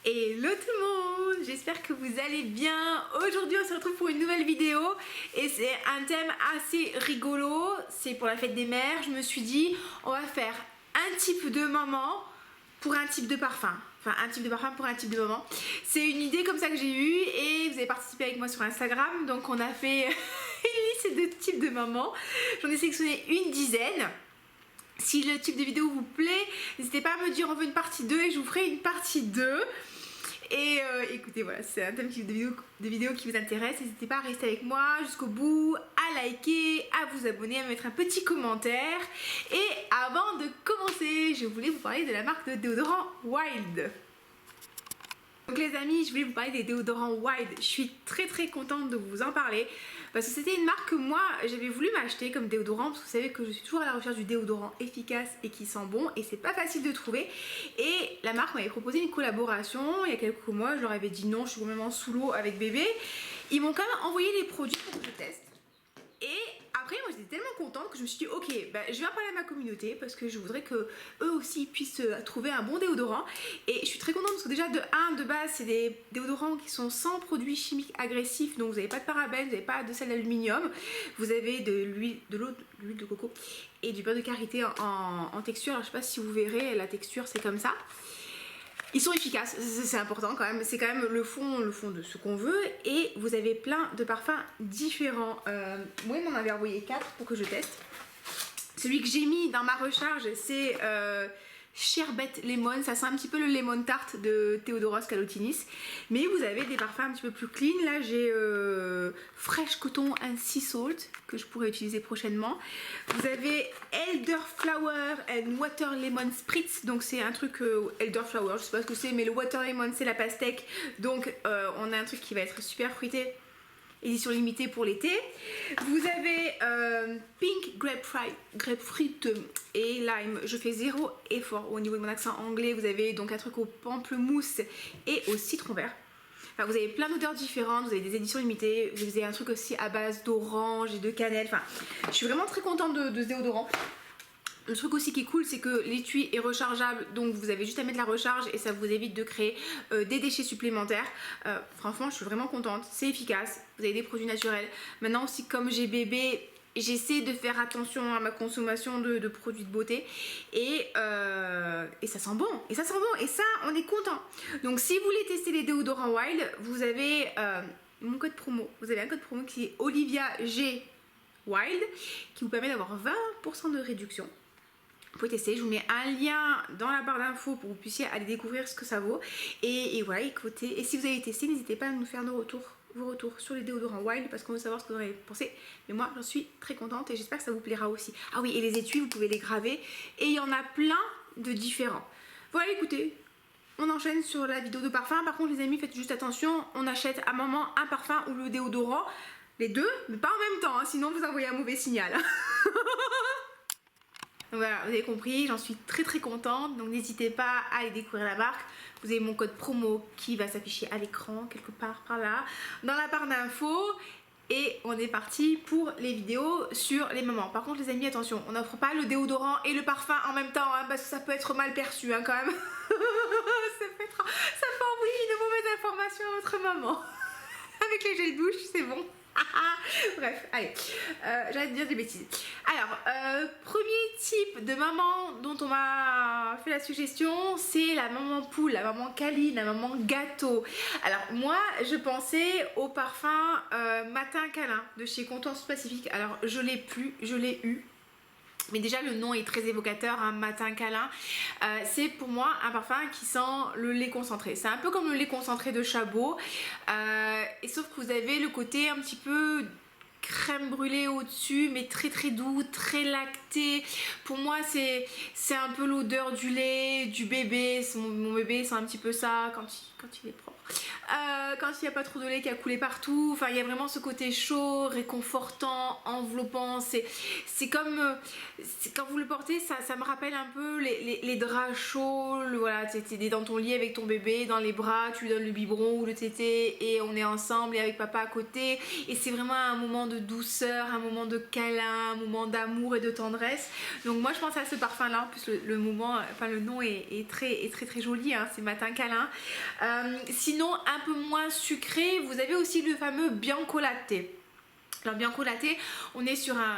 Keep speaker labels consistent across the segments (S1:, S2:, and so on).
S1: Hello tout le monde, j'espère que vous allez bien. Aujourd'hui on se retrouve pour une nouvelle vidéo et c'est un thème assez rigolo, c'est pour la fête des mères. Je me suis dit on va faire un type de maman pour un type de parfum. Enfin un type de parfum pour un type de maman. C'est une idée comme ça que j'ai eue et vous avez participé avec moi sur Instagram. Donc on a fait une liste de types de mamans. J'en ai sélectionné une dizaine. Si le type de vidéo vous plaît, n'hésitez pas à me dire on veut une partie 2 et je vous ferai une partie 2. Et écoutez, voilà, c'est un thème de vidéo qui vous intéresse. N'hésitez pas à rester avec moi jusqu'au bout, à liker, à vous abonner, à mettre un petit commentaire. Et avant de commencer, je voulais vous parler de la marque de déodorant Wild. Donc les amis, je voulais vous parler des déodorants Wild. Je suis très contente de vous en parler parce que c'était une marque que moi j'avais voulu m'acheter comme déodorant, parce que vous savez que je suis toujours à la recherche du déodorant efficace et qui sent bon et c'est pas facile de trouver. Et la marque m'avait proposé une collaboration il y a quelques mois. Je leur avais dit non, je suis complètement sous l'eau avec bébé. Ils m'ont quand même envoyé les produits pour que je teste. Et après moi j'étais tellement contente que je me suis dit ok, bah, je vais en parler à ma communauté parce que je voudrais que eux aussi puissent trouver un bon déodorant. Et je suis très contente parce que déjà de base c'est des déodorants qui sont sans produits chimiques agressifs, donc vous n'avez pas de parabènes, vous n'avez pas de sel d'aluminium, vous avez de l'huile de coco et du beurre de karité en texture. Alors je sais pas si vous verrez la texture, c'est comme ça. Ils sont efficaces, c'est important quand même, c'est quand même le fond de ce qu'on veut. Et vous avez plein de parfums différents. Moi il m'en avait envoyé 4 pour que je teste. Celui que j'ai mis dans ma recharge c'est Sherbet Lemon, ça sent un petit peu le lemon tart de Theodoros Kalotinis. Mais vous avez des parfums un petit peu plus clean. Là j'ai Fresh Cotton and Sea Salt que je pourrais utiliser prochainement. Vous avez Elderflower and Water Lemon Spritz. Donc c'est un truc Elderflower, je sais pas ce que c'est, mais le Water Lemon c'est la pastèque. Donc on a un truc qui va être super fruité. Édition limitée pour l'été. Vous avez Pink Grapefruit et Lime. Je fais zéro effort au niveau de mon accent anglais. Vous avez donc un truc au pamplemousse et au citron vert. Enfin, vous avez plein d'odeurs différentes, vous avez des éditions limitées, vous avez un truc aussi à base d'orange et de cannelle. Enfin, je suis vraiment très contente de ce déodorant. Le truc aussi qui est cool, c'est que l'étui est rechargeable, donc vous avez juste à mettre la recharge et ça vous évite de créer des déchets supplémentaires. Franchement, je suis vraiment contente, c'est efficace, vous avez des produits naturels. Maintenant aussi, comme j'ai bébé, j'essaie de faire attention à ma consommation de produits de beauté et ça sent bon, et ça on est content. Donc si vous voulez tester les déodorants Wild, vous avez mon code promo, vous avez un code promo qui est Olivia G Wild qui vous permet d'avoir 20% de réduction. Vous pouvez tester, je vous mets un lien dans la barre d'infos pour que vous puissiez aller découvrir ce que ça vaut. Et voilà, écoutez, et si vous avez testé, n'hésitez pas à nous faire vos retours sur les déodorants Wild parce qu'on veut savoir ce que vous en avez pensé. Mais moi, j'en suis très contente et j'espère que ça vous plaira aussi. Ah oui, et les étuis, vous pouvez les graver et il y en a plein de différents. Voilà, écoutez, on enchaîne sur la vidéo de parfum. Par contre, les amis, faites juste attention, on achète à un moment un parfum ou le déodorant, les deux, mais pas en même temps, hein, sinon vous envoyez un mauvais signal. Voilà, vous avez compris, j'en suis très contente, donc n'hésitez pas à aller découvrir la marque. Vous avez mon code promo qui va s'afficher à l'écran, quelque part par là, dans la barre d'infos. Et on est parti pour les vidéos sur les mamans. Par contre les amis, attention, on n'offre pas le déodorant et le parfum en même temps, hein, parce que ça peut être mal perçu hein, quand même. ça peut envoyer une mauvaise information à votre maman. Avec les gels douche, c'est bon. Bref, allez, j'arrête de dire des bêtises. Alors, premier type de maman dont on m'a fait la suggestion, c'est la maman poule, la maman câline, la maman gâteau. Alors moi, je pensais au parfum Matin Câlin de chez Contours Pacifique. Alors je l'ai plus, je l'ai eu. Mais déjà le nom est très évocateur, un matin câlin. C'est pour moi un parfum qui sent le lait concentré. C'est un peu comme le lait concentré de Chabot. Et sauf que vous avez le côté un petit peu crème brûlée au-dessus, mais très doux, très lacté. Pour moi c'est un peu l'odeur du lait, du bébé. Mon bébé c'est un petit peu ça quand il est propre. Quand il n'y a pas trop de lait qui a coulé partout, enfin il y a vraiment ce côté chaud, réconfortant, enveloppant. C'est comme quand vous le portez, ça me rappelle un peu les draps chauds. Voilà, t'es dans ton lit avec ton bébé, dans les bras, tu lui donnes le biberon ou le tété et on est ensemble et avec papa à côté. Et c'est vraiment un moment de douceur, un moment de câlin, un moment d'amour et de tendresse. Donc moi je pense à ce parfum là, en plus le moment, enfin le nom est très joli, hein, c'est Matin Câlin. Sinon un peu moins sucré, vous avez aussi le fameux Bianco Latte. Alors Bianco Latte, on est sur un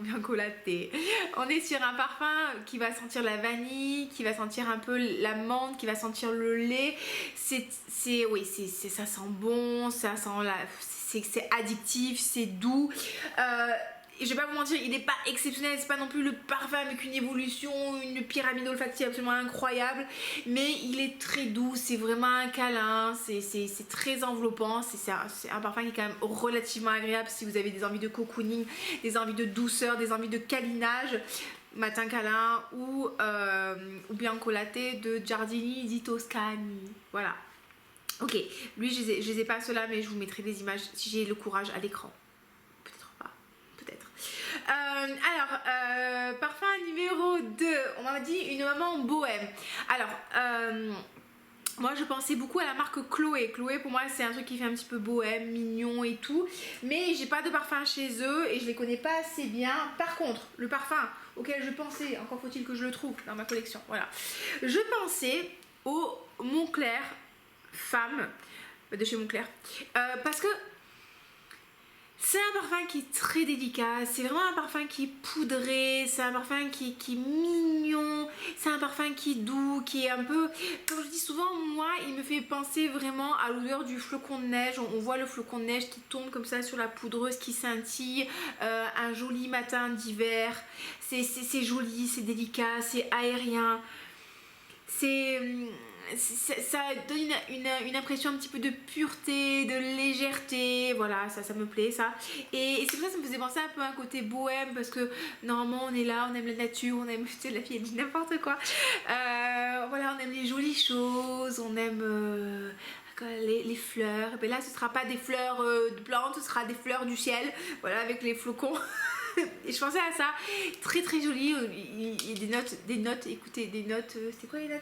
S1: Bianco Latte. On est sur un parfum qui va sentir la vanille, qui va sentir un peu la menthe, qui va sentir le lait. Oui, ça sent bon, ça sent c'est addictif, c'est doux. Et je vais pas vous mentir, il n'est pas exceptionnel, c'est pas non plus le parfum avec une évolution, une pyramide olfactive absolument incroyable, mais il est très doux, c'est vraiment un câlin, c'est très enveloppant, c'est un parfum qui est quand même relativement agréable si vous avez des envies de cocooning, des envies de douceur, des envies de câlinage. Matin Câlin ou Bianco Latte de Giardini di Toscani, voilà. Ok, lui je les ai pas ceux-là, mais je vous mettrai des images si j'ai le courage à l'écran. Parfum numéro 2, on m'a dit une maman bohème. Alors, moi je pensais beaucoup à la marque Chloé. Chloé pour moi c'est un truc qui fait un petit peu bohème, mignon et tout. Mais j'ai pas de parfum chez eux et je les connais pas assez bien. Par contre, le parfum auquel je pensais, encore faut-il que je le trouve dans ma collection, voilà. Je pensais au Moncler Femme de chez Moncler. Parce que c'est un parfum qui est très délicat, c'est vraiment un parfum qui est poudré, c'est un parfum qui est mignon, c'est un parfum qui est doux, qui est un peu, comme je dis souvent, moi il me fait penser vraiment à l'odeur du flocon de neige. On voit le flocon de neige qui tombe comme ça sur la poudreuse qui scintille, un joli matin d'hiver, c'est joli, c'est délicat, c'est aérien, ça donne une impression un petit peu de pureté, de légèreté, voilà, ça me plaît ça. Et c'est pour ça que ça me faisait penser un peu à un côté bohème, parce que normalement on est là, on aime la nature, on aime, tu sais, la fille elle dit n'importe quoi, voilà, on aime les jolies choses, on aime les fleurs. Et bien là ce sera pas des fleurs de plantes, ce sera des fleurs du ciel, voilà, avec les flocons. Et je pensais à ça, très joli. Il y a des notes, écoutez, des notes, c'est quoi les notes?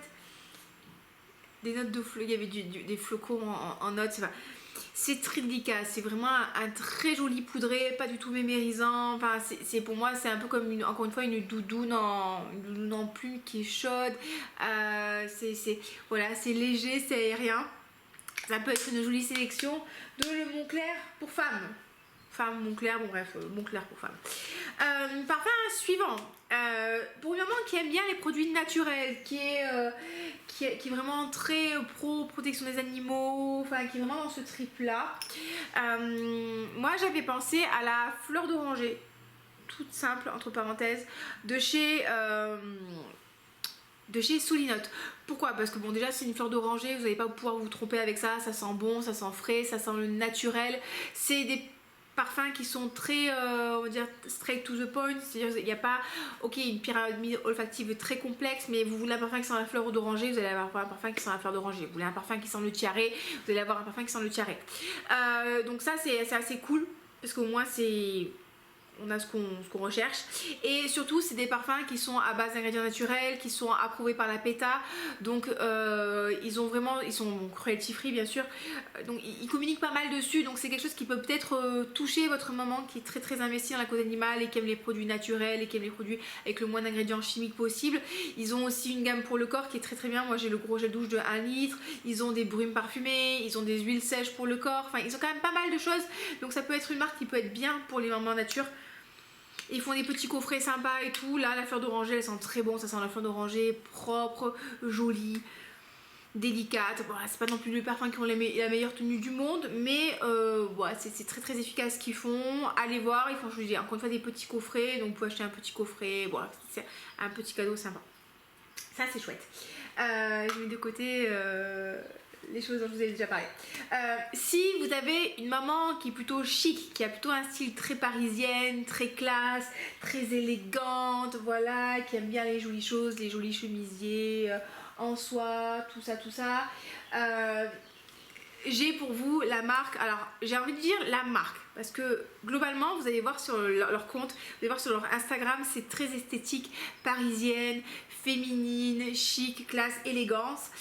S1: Des notes de flocons, il y avait des flocons en notes, c'est très délicat, c'est vraiment un très joli poudré, pas du tout mémérisant. Enfin, pour moi c'est un peu comme encore une fois une doudoune en plume qui est chaude, voilà, c'est léger, c'est aérien. Ça peut être une jolie sélection de le Moncler pour femmes. Moncler, bon bref, Moncler pour femmes. Parfum suivant, pour une maman qui aime bien les produits naturels, qui est vraiment très pro protection des animaux, enfin qui est vraiment dans ce trip là. Moi j'avais pensé à la fleur d'oranger, toute simple entre parenthèses, de chez Solinote. Pourquoi? Parce que bon, déjà c'est une fleur d'oranger, vous n'allez pas pouvoir vous tromper avec ça, ça sent bon, ça sent frais, ça sent le naturel. C'est des parfums qui sont très, on va dire, straight to the point, c'est-à-dire il n'y a pas, ok, une pyramide olfactive très complexe, mais vous voulez un parfum qui sent la fleur d'oranger, vous allez avoir un parfum qui sent la fleur d'oranger. Vous voulez un parfum qui sent le tiare, vous allez avoir un parfum qui sent le tiare. Donc ça c'est assez cool, parce qu'au moins on a ce qu'on recherche, et surtout c'est des parfums qui sont à base d'ingrédients naturels, qui sont approuvés par la PETA, donc ils sont cruelty free bien sûr, donc ils communiquent pas mal dessus, donc c'est quelque chose qui peut peut-être toucher votre maman qui est très investie dans la cause animale et qui aime les produits naturels et qui aime les produits avec le moins d'ingrédients chimiques possible. Ils ont aussi une gamme pour le corps qui est très bien, moi j'ai le gros gel douche de 1 litre, ils ont des brumes parfumées, ils ont des huiles sèches pour le corps, enfin ils ont quand même pas mal de choses, donc ça peut être une marque qui peut être bien pour les mamans nature. Ils font des petits coffrets sympas et tout. Là, la fleur d'oranger, elle sent très bon. Ça sent la fleur d'oranger propre, jolie, délicate. Bon, c'est pas non plus les parfums qui ont la meilleure tenue du monde, mais ouais, c'est très efficace ce qu'ils font. Allez voir, ils font, je vous dis, encore une fois, des petits coffrets. Donc, vous pouvez acheter un petit coffret. Voilà, c'est un petit cadeau sympa. Ça, c'est chouette. Je mets de côté les choses dont je vous ai déjà parlé. Si vous avez une maman qui est plutôt chic, qui a plutôt un style très parisienne, très classe, très élégante, voilà, qui aime bien les jolies choses, les jolis chemisiers en soie, tout ça, j'ai pour vous la marque. Alors j'ai envie de dire la marque parce que globalement vous allez voir sur leur compte, vous allez voir sur leur Instagram, c'est très esthétique, parisienne, féminine, chic, classe, élégance.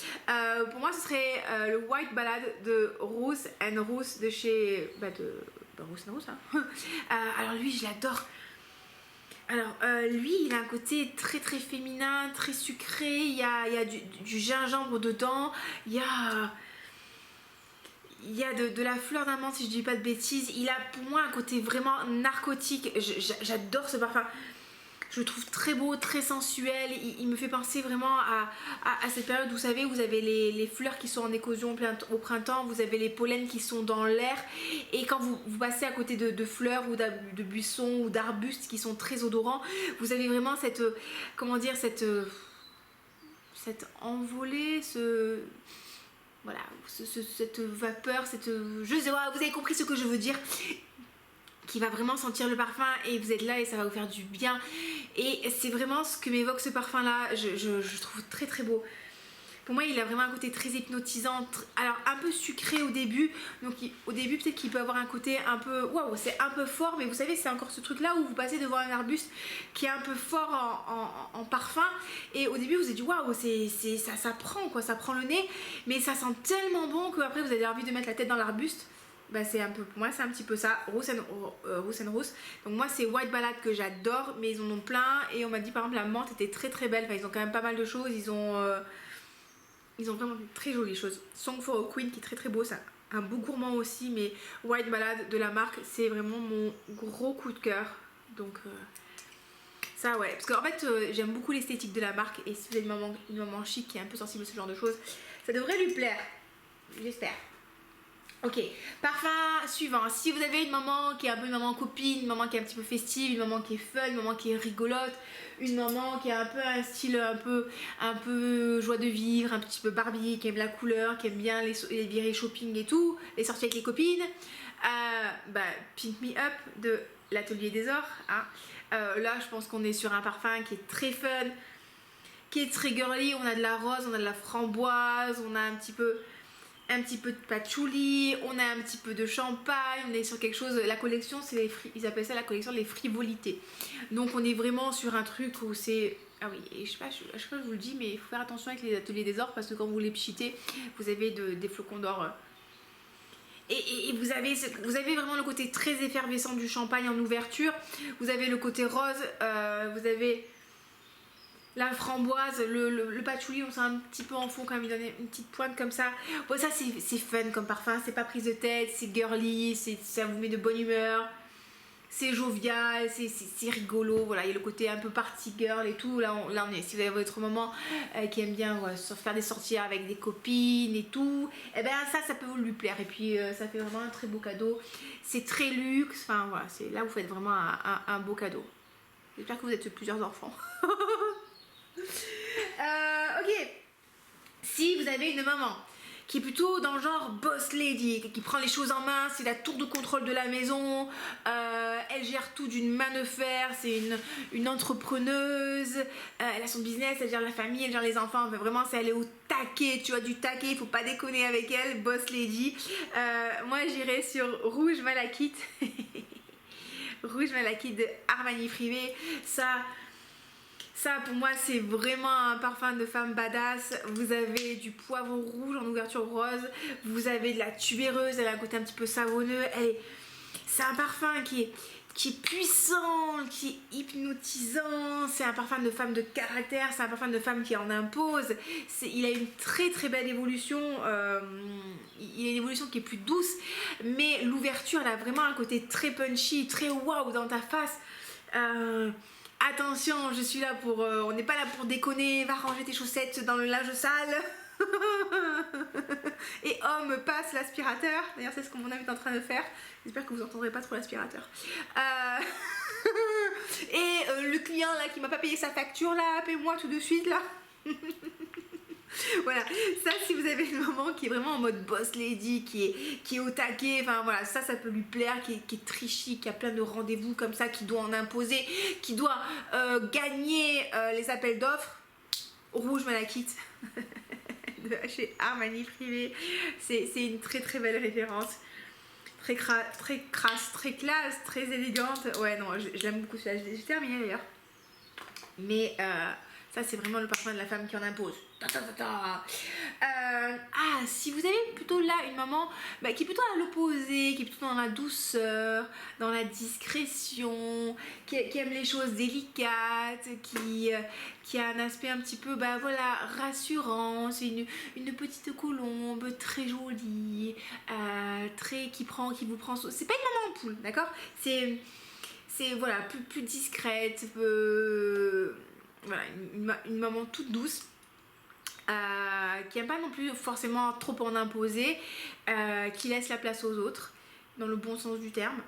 S1: Pour moi ce serait le White Ballade de Ruth & Ruth de chez Rosen Rose, hein. Alors lui, je l'adore. Alors lui, il a un côté très très féminin, très sucré. Il y a du gingembre dedans. Il y a de la fleur d'amande, si je dis pas de bêtises. Il a pour moi un côté vraiment narcotique. J'adore ce parfum. Je le trouve très beau, très sensuel. Il me fait penser vraiment à cette période où vous savez, vous avez les fleurs qui sont en éclosion au printemps, vous avez les pollens qui sont dans l'air. Et quand vous passez à côté de fleurs ou de buissons ou d'arbustes qui sont très odorants, vous avez vraiment cette, comment dire, cette envolée, voilà, cette vapeur, je sais pas, vous avez compris ce que je veux dire, qui va vraiment sentir le parfum et vous êtes là et ça va vous faire du bien. Et c'est vraiment ce que m'évoque ce parfum là, je trouve très très beau. Pour moi, il a vraiment un côté très hypnotisant, alors un peu sucré au début. Donc au début, peut-être qu'il peut avoir un côté un peu, waouh, c'est un peu fort, mais vous savez, c'est encore ce truc là où vous passez devant un arbuste qui est un peu fort en parfum. Et au début, vous avez dit waouh, ça prend quoi, ça prend le nez, mais ça sent tellement bon que après vous avez envie de mettre la tête dans l'arbuste. Bah c'est un peu, pour moi c'est un petit peu ça, Rosen Rose. Donc moi c'est White Ballad que j'adore, mais ils en ont plein. Et on m'a dit par exemple la menthe était très très belle. Enfin, ils ont quand même pas mal de choses. Ils ont vraiment de très jolies choses. Song for a Queen qui est très très beau, ça. Un beau gourmand aussi, mais White Ballad de la marque, c'est vraiment mon gros coup de cœur. Donc ça ouais, parce qu'en fait j'aime beaucoup l'esthétique de la marque. Et si vous avez une maman chic qui est un peu sensible à ce genre de choses, ça devrait lui plaire, j'espère. Ok, parfum suivant. Si vous avez une maman qui est un peu une maman copine, une maman qui est un petit peu festive, une maman qui est fun, une maman qui est rigolote, une maman qui a un peu un style un peu joie de vivre, un petit peu Barbie, qui aime la couleur, qui aime bien les virées shopping et tout, les sorties avec les copines, Pink Me Up de l'Atelier des Ors, hein. Là je pense qu'on est sur un parfum qui est très fun, qui est très girly. On a de la rose, on a de la framboise, on a un petit peu de patchouli, on a un petit peu de champagne, on est sur quelque chose, la collection c'est ils appellent ça la collection les frivolités. Donc on est vraiment sur un truc où c'est, ah oui, et je sais pas, je vous le dis, mais il faut faire attention avec les Ateliers des Ors parce que quand vous les pchitez, vous avez des flocons d'or. Et vous avez vraiment le côté très effervescent du champagne en ouverture, vous avez le côté rose, vous avez la framboise, le patchouli, on sent un petit peu en fond quand même, il donne une petite pointe comme ça. Bon, ça c'est fun comme parfum, c'est pas prise de tête, c'est girly, ça vous met de bonne humeur, c'est jovial, c'est rigolo. Voilà, il y a le côté un peu party girl et tout. Là on est, si vous avez votre maman qui aime bien faire des sorties avec des copines et tout, et ben ça peut vous lui plaire. Et puis ça fait vraiment un très beau cadeau, c'est très luxe, enfin voilà, là vous faites vraiment un beau cadeau. J'espère que vous êtes plusieurs enfants. Ok, si vous avez une maman qui est plutôt dans le genre boss lady, qui prend les choses en main, c'est la tour de contrôle de la maison, elle gère tout d'une main de fer, c'est une entrepreneuse, elle a son business, elle gère la famille, elle gère les enfants, enfin, vraiment elle est au taquet, tu vois, du taquet, il faut pas déconner avec elle, boss lady. Moi j'irais sur Rouge Malachite. Rouge Malachite de Armani Privé. Ça pour moi c'est vraiment un parfum de femme badass. Vous avez du poivron rouge en ouverture rose, vous avez de la tubéreuse, elle a un côté un petit peu savonneux, c'est un parfum qui est puissant, qui est hypnotisant, c'est un parfum de femme de caractère, c'est un parfum de femme qui en impose. Il a une très très belle évolution, il a une évolution qui est plus douce, mais l'ouverture elle a vraiment un côté très punchy, très waouh dans ta face. Attention, je suis là pour... on n'est pas là pour déconner, va ranger tes chaussettes dans le linge sale. Et homme, passe l'aspirateur. D'ailleurs, c'est ce que mon ami est en train de faire. J'espère que vous n'entendrez pas trop l'aspirateur. Et le client là qui m'a pas payé sa facture là, paye-moi tout de suite là. Voilà, ça si vous avez une maman qui est vraiment en mode boss lady, qui est au taquet, enfin voilà, ça peut lui plaire, qui est très chic, qui a plein de rendez-vous comme ça, qui doit en imposer, qui doit gagner les appels d'offres. Rouge Malachite de chez Armani Privé, c'est une très très belle référence, très crasse, très classe, très élégante. Ouais non, je l'aime beaucoup celui-là, j'ai terminé d'ailleurs, mais Ça, c'est vraiment le parfum de la femme qui en impose. Si vous avez plutôt là une maman qui est plutôt à l'opposé, qui est plutôt dans la douceur, dans la discrétion, qui aime les choses délicates, qui a un aspect un petit peu rassurant, c'est une petite colombe très jolie, qui vous prend. C'est pas une maman en poule, d'accord? C'est voilà, plus discrète, voilà, une maman toute douce. Qui n'aime pas non plus forcément trop en imposer, qui laisse la place aux autres, dans le bon sens du terme.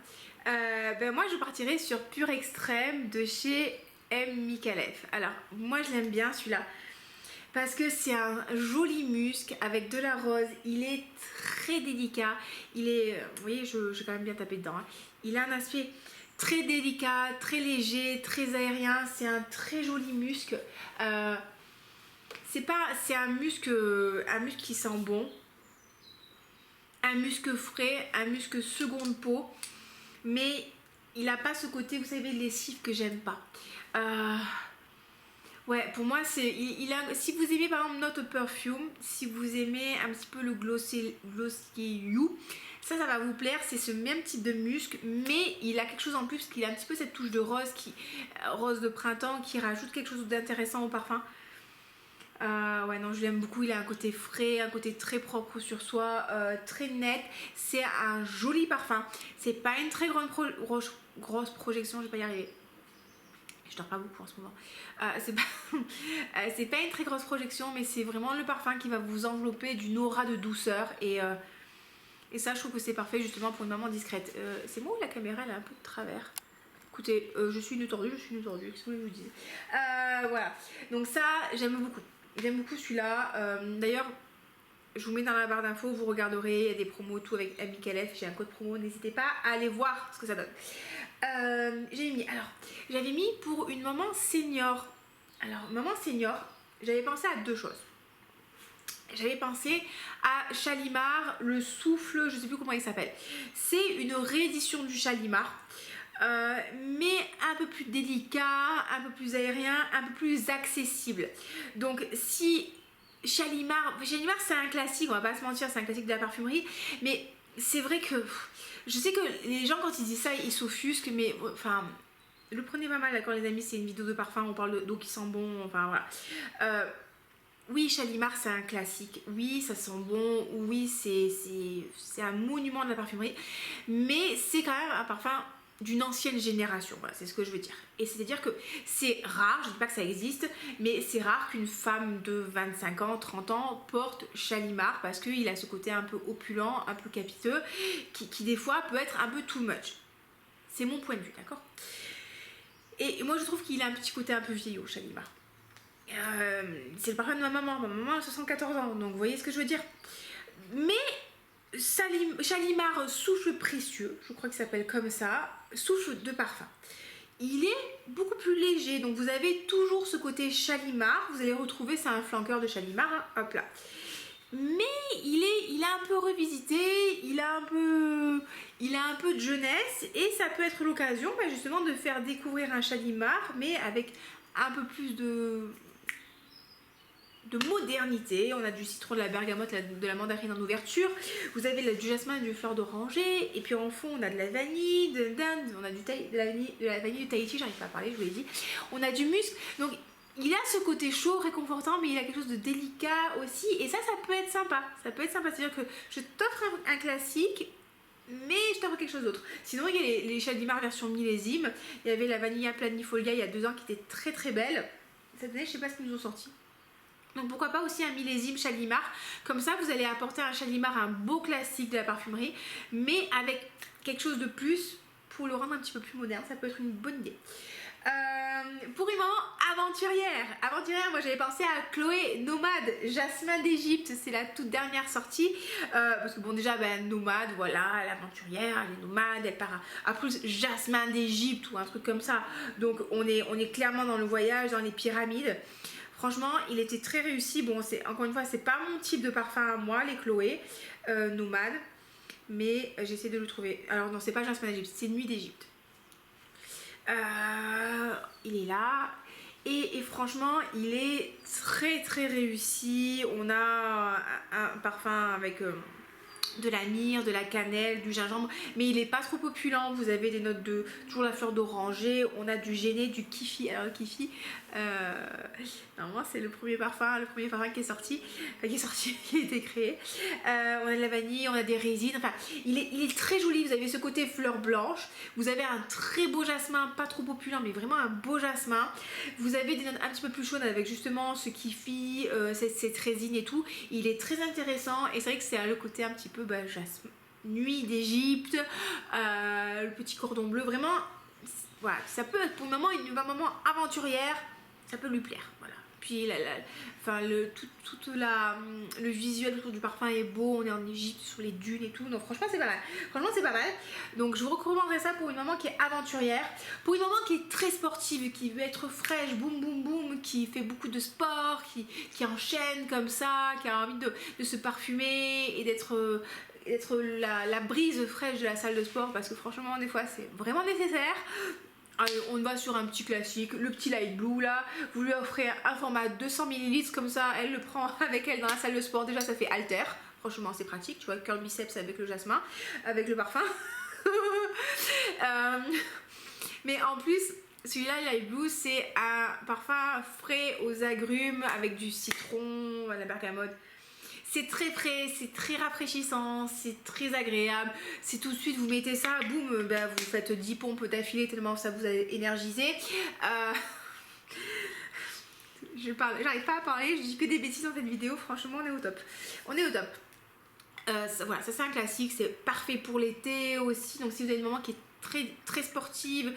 S1: Moi je partirais sur Pur Extrême de chez M. Micallef. Alors moi je l'aime bien celui-là, parce que c'est un joli musc avec de la rose, il est très délicat, il est, vous voyez, j'ai quand même bien tapé dedans, hein. Il a un aspect très délicat, très léger, très aérien, c'est un très joli musc. C'est un musc qui sent bon, un musc frais, un musc seconde peau, mais il n'a pas ce côté, vous savez, lessif que j'aime pas. Ouais, pour moi, si vous aimez par exemple Not a Perfume, si vous aimez un petit peu le Glossy You, ça va vous plaire. C'est ce même type de musc, mais il a quelque chose en plus, parce qu'il a un petit peu cette touche de rose, rose de printemps, qui rajoute quelque chose d'intéressant au parfum. Ouais, non, je l'aime beaucoup. Il a un côté frais, un côté très propre sur soi, très net. C'est un joli parfum. C'est pas une très grosse projection, je vais pas y arriver. Je dors pas beaucoup en ce moment. C'est pas une très grosse projection, mais c'est vraiment le parfum qui va vous envelopper d'une aura de douceur. Et ça, je trouve que c'est parfait justement pour une maman discrète. C'est moi ou la caméra elle est un peu de travers? Écoutez, je suis une tordue, qu'est-ce que vous voulez que je vous dise? Voilà, donc ça, j'aime beaucoup. J'aime beaucoup celui-là. D'ailleurs, je vous mets dans la barre d'infos, vous regarderez, il y a des promos, tout avec M. Micallef. J'ai un code promo, n'hésitez pas à aller voir ce que ça donne. J'avais mis pour une maman senior. Alors, maman senior, j'avais pensé à deux choses. J'avais pensé à Shalimar, le souffle, je sais plus comment il s'appelle. C'est une réédition du Shalimar. Mais un peu plus délicat, un peu plus aérien, un peu plus accessible. Donc si Shalimar c'est un classique, on va pas se mentir, c'est un classique de la parfumerie, mais c'est vrai que je sais que les gens quand ils disent ça ils s'offusquent, mais enfin le prenez pas mal, d'accord les amis, c'est une vidéo de parfum, on parle d'eau qui sent bon, enfin voilà. Oui, Shalimar c'est un classique, oui ça sent bon, oui c'est un monument de la parfumerie, mais c'est quand même un parfum d'une ancienne génération, voilà, c'est ce que je veux dire. Et c'est-à-dire que c'est rare, je ne dis pas que ça existe, mais c'est rare qu'une femme de 25 ans, 30 ans porte Shalimar, parce qu'il a ce côté un peu opulent, un peu capiteux, qui des fois peut être un peu too much. C'est mon point de vue, d'accord? Et moi je trouve qu'il a un petit côté un peu vieillot, Shalimar. C'est le parfum de ma maman a 74 ans, donc vous voyez ce que je veux dire. Mais Shalimar souffle précieux, je crois qu'il s'appelle comme ça, souffle de parfum. Il est beaucoup plus léger, donc vous avez toujours ce côté Shalimar, vous allez retrouver, c'est un flanqueur de Shalimar, hein, hop là. Mais il a un peu revisité, il a un peu de jeunesse, et ça peut être l'occasion justement de faire découvrir un Shalimar, mais avec un peu plus de modernité. On a du citron, de la bergamote, de la mandarine en ouverture, vous avez du jasmin et du fleur d'oranger, et puis en fond on a de la vanille d'Inde, on a de la vanille de Tahiti, j'arrive pas à parler, je vous l'ai dit, on a du musc, donc il a ce côté chaud, réconfortant, mais il a quelque chose de délicat aussi, et ça peut être sympa, c'est-à-dire que je t'offre un classique, mais je t'offre quelque chose d'autre. Sinon il y a les Shalimar version millésime, il y avait la Vanilla Planifolia il y a 2 ans qui était très très belle, cette année je sais pas ce qu'ils nous ont sorti. Donc pourquoi pas aussi un millésime Shalimar, comme ça vous allez apporter un Shalimar, un beau classique de la parfumerie, mais avec quelque chose de plus pour le rendre un petit peu plus moderne, ça peut être une bonne idée. Pour une maman aventurière, moi j'avais pensé à Chloé Nomade Jasmin d'Égypte, c'est la toute dernière sortie, parce que bon déjà Nomade, voilà, l'aventurière, elle est nomade, elle part à plus Jasmin d'Égypte ou un truc comme ça, donc on est clairement dans le voyage, dans les pyramides. Franchement, il était très réussi. Bon, encore une fois, c'est pas mon type de parfum à moi, les Chloé Nomade, mais j'essaie de le trouver. Alors non, c'est pas Jasmin d'Égypte, c'est Nuit d'Égypte. Il est là. et franchement il est très très réussi. On a un parfum avec de la myrrhe, de la cannelle, du gingembre, mais il est pas trop opulent. Vous avez des notes de toujours la fleur d'oranger, on a du genêt, du kifi. Alors le kifi, normalement c'est le premier parfum qui est sorti, qui a été créé. On a de la vanille, on a des résines, enfin il est très joli. Vous avez ce côté fleur blanche, vous avez un très beau jasmin, pas trop opulent mais vraiment un beau jasmin. Vous avez des notes un petit peu plus chaudes avec justement ce kifi, cette résine et tout. Il est très intéressant et c'est vrai que c'est le côté un petit peu jasmin, nuit d'Égypte, le petit cordon bleu, vraiment voilà, ça peut être pour une maman aventurière, ça peut lui plaire, voilà. Puis le visuel autour du parfum est beau, on est en Égypte sur les dunes et tout, donc franchement c'est pas mal, donc je vous recommanderais ça pour une maman qui est aventurière, pour une maman qui est très sportive, qui veut être fraîche, boum boum boum, qui fait beaucoup de sport, qui enchaîne comme ça, qui a envie de se parfumer et d'être la brise fraîche de la salle de sport, parce que franchement des fois c'est vraiment nécessaire. Allez, on va sur un petit classique, le petit Light Blue là, vous lui offrez un format 200 ml comme ça, elle le prend avec elle dans la salle de sport, déjà ça fait halter, franchement c'est pratique, tu vois, curl biceps avec le jasmin, avec le parfum. Mais en plus, celui-là, Light Blue, c'est un parfum frais aux agrumes avec du citron, la bergamote. C'est très frais, c'est très rafraîchissant, c'est très agréable. C'est tout de suite, vous mettez ça, boum, vous faites 10 pompes d'affilée tellement ça vous a énergisé. J'arrive pas à parler, je dis que des bêtises dans cette vidéo, franchement on est au top. Voilà, ça c'est un classique, c'est parfait pour l'été aussi. Donc si vous avez une maman qui est très sportive,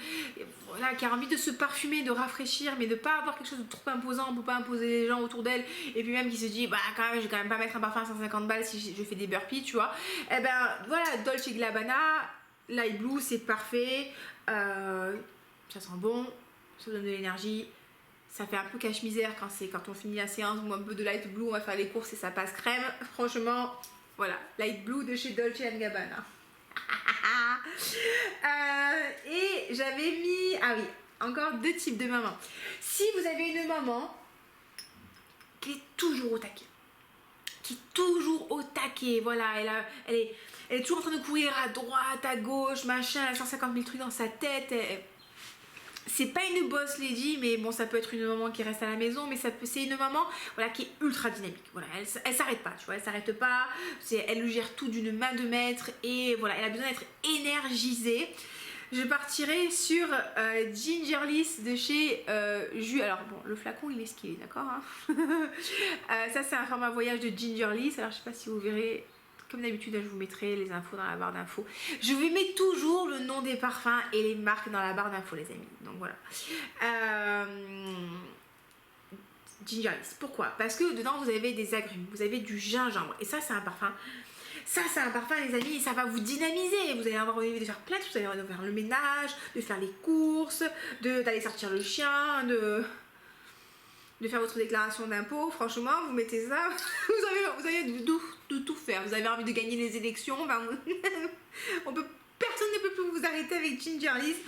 S1: voilà, qui a envie de se parfumer, de rafraîchir, mais de pas avoir quelque chose de trop imposant pour pas imposer les gens autour d'elle, et puis même qui se dit quand même je vais quand même pas mettre un parfum à 150 balles si je fais des burpees, tu vois. Et voilà, Dolce & Gabbana Light Blue, c'est parfait, ça sent bon, ça donne de l'énergie. Ça fait un peu cache-misère quand on finit la séance, ou un peu de Light Blue, on va faire les courses et ça passe crème. Franchement, voilà, Light Blue de chez Dolce & Gabbana. Et j'avais mis, ah oui, encore 2 types de mamans. Si vous avez une maman qui est toujours au taquet, voilà, elle est toujours en train de courir à droite, à gauche, machin, elle a 150 000 trucs dans sa tête. C'est pas une boss lady, mais bon, ça peut être une maman qui reste à la maison, mais c'est une maman, voilà, qui est ultra dynamique. Voilà, elle s'arrête pas, tu vois, elle s'arrête pas. Elle lui gère tout d'une main de maître et voilà, elle a besoin d'être énergisée. Je partirai sur Gingerlist de chez Jus. Alors bon, le flacon il est ce qu'il est, d'accord, hein. Ça c'est un format voyage de Gingerlist. Alors je sais pas si vous verrez. Comme d'habitude, je vous mettrai les infos dans la barre d'infos. Je vous mets toujours le nom des parfums et les marques dans la barre d'infos, les amis. Donc voilà. Gingerlist. Pourquoi? Parce que dedans, vous avez des agrumes, vous avez du gingembre. Et ça, c'est un parfum. Ça, c'est un parfum, les amis, ça va vous dynamiser. Vous allez avoir envie de faire plein de choses. Vous allez avoir envie de faire le ménage, de faire les courses, d'aller sortir le chien, de faire votre déclaration d'impôt. Franchement, vous mettez ça, vous avez de tout faire. Vous avez envie de gagner les élections, enfin, personne ne peut plus vous arrêter avec Gingerlist.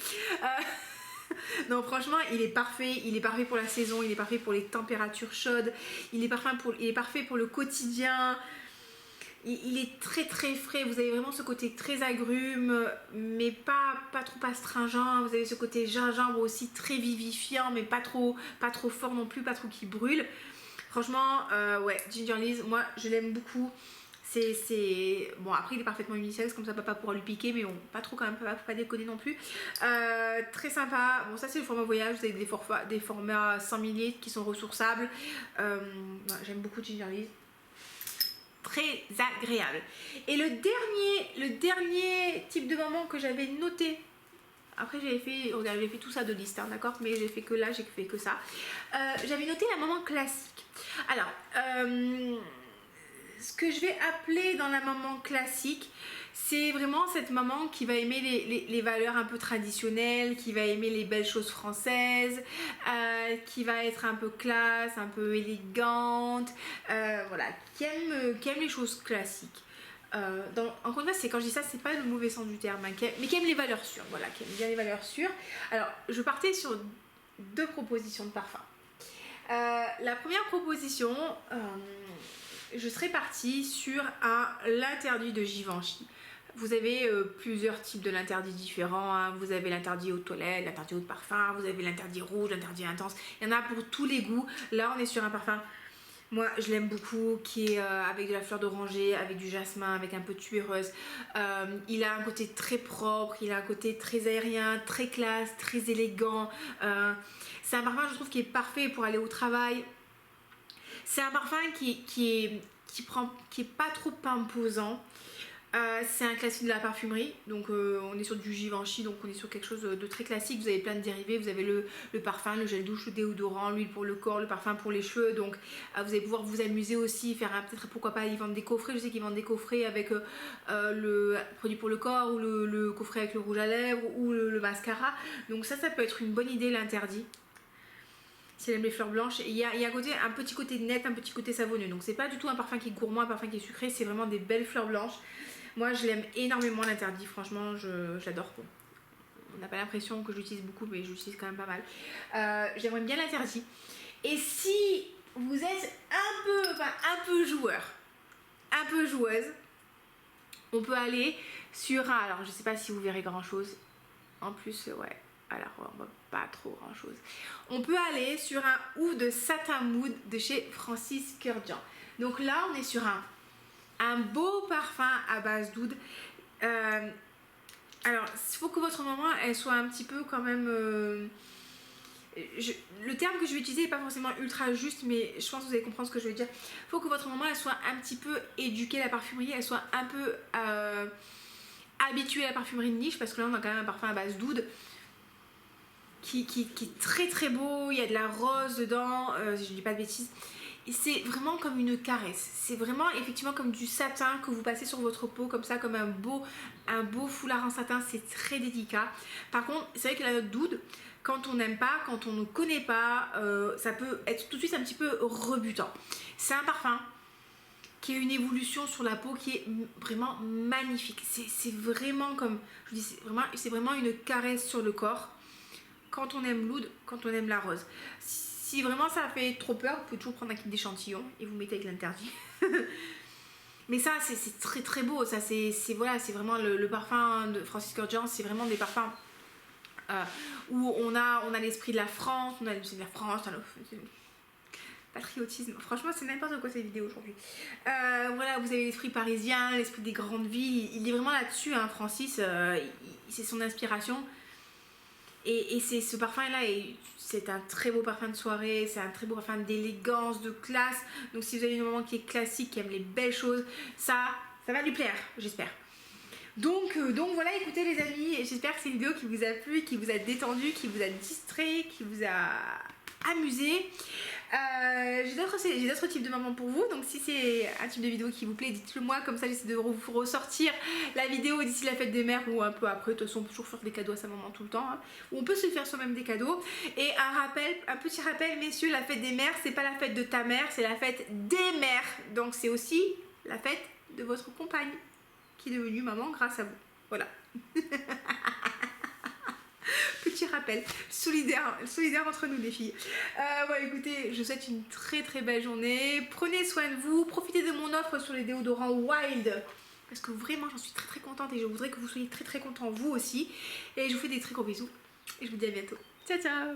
S1: Non, franchement, il est parfait pour la saison, il est parfait pour les températures chaudes, il est parfait pour le quotidien. Il est très très frais, vous avez vraiment ce côté très agrume, mais pas trop astringent. Vous avez ce côté gingembre aussi très vivifiant, mais pas trop fort non plus, pas trop qui brûle. Franchement, ouais, Gingerlist, moi je l'aime beaucoup. Bon, après il est parfaitement unisexe, comme ça papa pourra lui piquer, mais bon, pas trop quand même, pas déconner non plus. Très sympa. Bon, ça c'est le format voyage, vous avez des formats 100 ml qui sont ressourçables. Voilà, j'aime beaucoup Gingerlist. Très agréable. Et le dernier type de maman que j'avais noté, après j'avais fait tout ça de liste, hein, d'accord, mais j'ai fait que là, j'ai fait que ça. J'avais noté la maman classique. Alors, ce que je vais appeler dans la maman classique, c'est vraiment cette maman qui va aimer les valeurs un peu traditionnelles, qui va aimer les belles choses françaises, qui va être un peu classe, un peu élégante, voilà, qui aime les choses classiques. Encore une fois, quand je dis ça, c'est pas le mauvais sens du terme, hein, mais qui aime les valeurs sûres, voilà, qui aime bien les valeurs sûres. Alors, je partais sur deux propositions de parfum. La première proposition, je serais partie sur l'interdit de Givenchy. Vous avez plusieurs types de l'interdit différents, hein. Vous avez l'interdit aux toilettes, l'interdit aux parfums, vous avez l'interdit rouge, l'interdit intense. Il y en a pour tous les goûts. Là, on est sur un parfum, moi je l'aime beaucoup, qui est avec de la fleur d'oranger, avec du jasmin, avec un peu de tubéreuse. Il a un côté très propre, il a un côté très aérien, très classe, très élégant. C'est un parfum, je trouve, qui est parfait pour aller au travail. C'est un parfum qui est pas trop imposant. C'est un classique de la parfumerie, donc on est sur du Givenchy, donc on est sur quelque chose de très classique. Vous avez plein de dérivés, vous avez le parfum, le gel douche, le déodorant, l'huile pour le corps, le parfum pour les cheveux. Donc vous allez pouvoir vous amuser aussi, faire peut-être, pourquoi pas, ils vendent des coffrets. Je sais qu'ils vendent des coffrets avec le produit pour le corps, ou le coffret avec le rouge à lèvres, ou le mascara. Donc ça peut être une bonne idée, l'interdit, si elle aime les fleurs blanches. Il y a un petit côté net, un petit côté savonneux. Donc c'est pas du tout un parfum qui est gourmand, un parfum qui est sucré, c'est vraiment des belles fleurs blanches. Moi je l'aime énormément, l'interdit, franchement j'adore. Bon, on n'a pas l'impression que j'utilise beaucoup, mais j'utilise quand même pas mal. J'aimerais bien l'interdit. Et si vous êtes un peu joueur, un peu joueuse, on peut aller sur un, alors je sais pas si vous verrez grand chose, en plus ouais, alors on va pas trop grand chose. On peut aller sur un oud de Satin Mood de chez Francis Kurkdjian. Donc là on est sur un beau parfum à base d'oud. Alors il faut que votre maman elle soit un petit peu quand même le terme que je vais utiliser n'est pas forcément ultra juste, mais je pense que vous allez comprendre ce que je veux dire. Il faut que votre maman elle soit un petit peu éduquée à la parfumerie, elle soit un peu habituée à la parfumerie de niche, parce que là on a quand même un parfum à base d'oud qui est très très beau. Il y a de la rose dedans, si je ne dis pas de bêtises. C'est vraiment comme une caresse, c'est vraiment effectivement comme du satin que vous passez sur votre peau comme ça, comme un beau foulard en satin. C'est très délicat. Par contre c'est vrai que la note d'oud, quand on n'aime pas, quand on ne connaît pas, ça peut être tout de suite un petit peu rebutant. C'est un parfum qui est une évolution sur la peau qui est vraiment magnifique. C'est vraiment comme, je vous dis, c'est vraiment une caresse sur le corps. Quand on aime l'oud, quand on aime la rose. Si vraiment ça fait trop peur, vous pouvez toujours prendre un kit d'échantillons et vous mettez avec l'interdit. Mais ça c'est très très beau. Ça c'est voilà, c'est vraiment le parfum de Francis Kurkdjian. C'est vraiment des parfums où on a l'esprit de la France, on a l'esprit de la France, patriotisme. Franchement c'est n'importe quoi cette vidéo aujourd'hui. Voilà, vous avez l'esprit parisien, l'esprit des grandes villes. Il est vraiment là-dessus, hein, Francis. C'est son inspiration. Et ce parfum là, c'est un très beau parfum de soirée, c'est un très beau parfum d'élégance, de classe. Donc si vous avez une maman qui est classique, qui aime les belles choses, ça va lui plaire, j'espère. Donc voilà, écoutez les amis, j'espère que c'est une vidéo qui vous a plu, qui vous a détendu, qui vous a distrait, qui vous a amusé. J'ai d'autres types de mamans pour vous, donc si c'est un type de vidéo qui vous plaît, dites-le moi, comme ça j'essaie de vous ressortir la vidéo d'ici la fête des mères ou un peu après. De toute façon on peut toujours faire des cadeaux à sa maman tout le temps, hein. Ou on peut se faire soi-même des cadeaux. Et un petit rappel messieurs, la fête des mères c'est pas la fête de ta mère, c'est la fête des mères, donc c'est aussi la fête de votre compagne qui est devenue maman grâce à vous, voilà. Petit rappel, solidaire entre nous les filles. Voilà, écoutez, je vous souhaite une très très belle journée. Prenez soin de vous, profitez de mon offre sur les déodorants Wild, parce que vraiment j'en suis très très contente et je voudrais que vous soyez très très contents vous aussi. Et je vous fais des très gros bisous et je vous dis à bientôt. Ciao ciao.